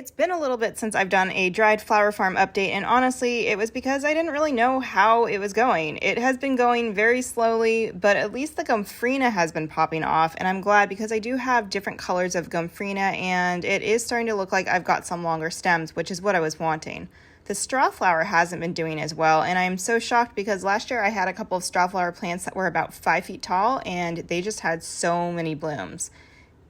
It's been a little bit since I've done a dried flower farm update, and honestly, it was because I didn't really know how it was going. It has been going very slowly, but at least the Gomphrena has been popping off, and I'm glad because I do have different colors of Gomphrena, and it is starting to look like I've got some longer stems, which is what I was wanting. The straw flower hasn't been doing as well, and I am so shocked because last year I had a couple of straw flower plants that were about 5 feet tall, and they just had so many blooms.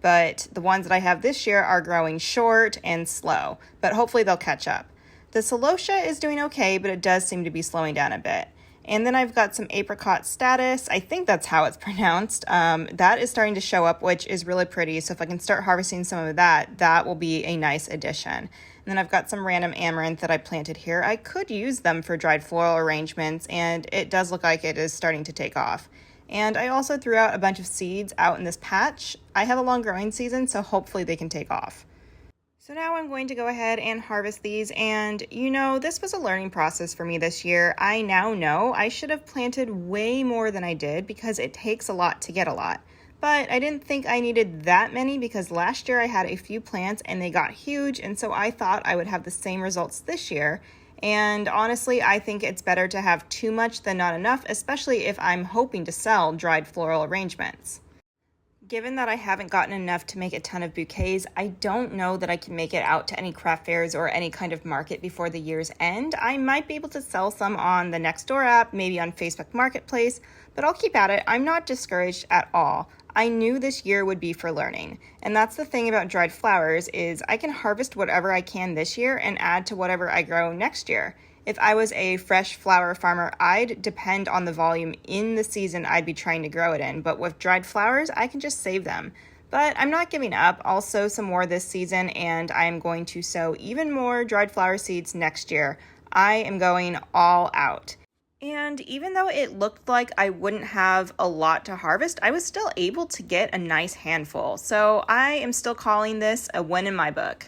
But the ones that I have this year are growing short and slow, but hopefully they'll catch up. The celosia is doing okay, but it does seem to be slowing down a bit. And then I've got some apricot status, I think that's how it's pronounced. That is starting to show up, which is really pretty, so if I can start harvesting some of that, that will be a nice addition. And then I've got some random amaranth that I planted here. I could use them for dried floral arrangements, and it does look like it is starting to take off. And I also threw out a bunch of seeds out in this patch. I have a long growing season, so hopefully they can take off. So now I'm going to go ahead and harvest these, and this was a learning process for me this year. I now know I should have planted way more than I did because it takes a lot to get a lot. But I didn't think I needed that many because last year I had a few plants and they got huge, and so I thought I would have the same results this year. And honestly, I think it's better to have too much than not enough, especially if I'm hoping to sell dried floral arrangements. Given that I haven't gotten enough to make a ton of bouquets, I don't know that I can make it out to any craft fairs or any kind of market before the year's end. I might be able to sell some on the Nextdoor app, maybe on Facebook Marketplace, but I'll keep at it. I'm not discouraged at all. I knew this year would be for learning. And that's the thing about dried flowers is I can harvest whatever I can this year and add to whatever I grow next year. If I was a fresh flower farmer, I'd depend on the volume in the season I'd be trying to grow it in. But with dried flowers, I can just save them. But I'm not giving up. I'll sow some more this season, and I'm going to sow even more dried flower seeds next year. I am going all out. And even though it looked like I wouldn't have a lot to harvest, I was still able to get a nice handful. So I am still calling this a win in my book.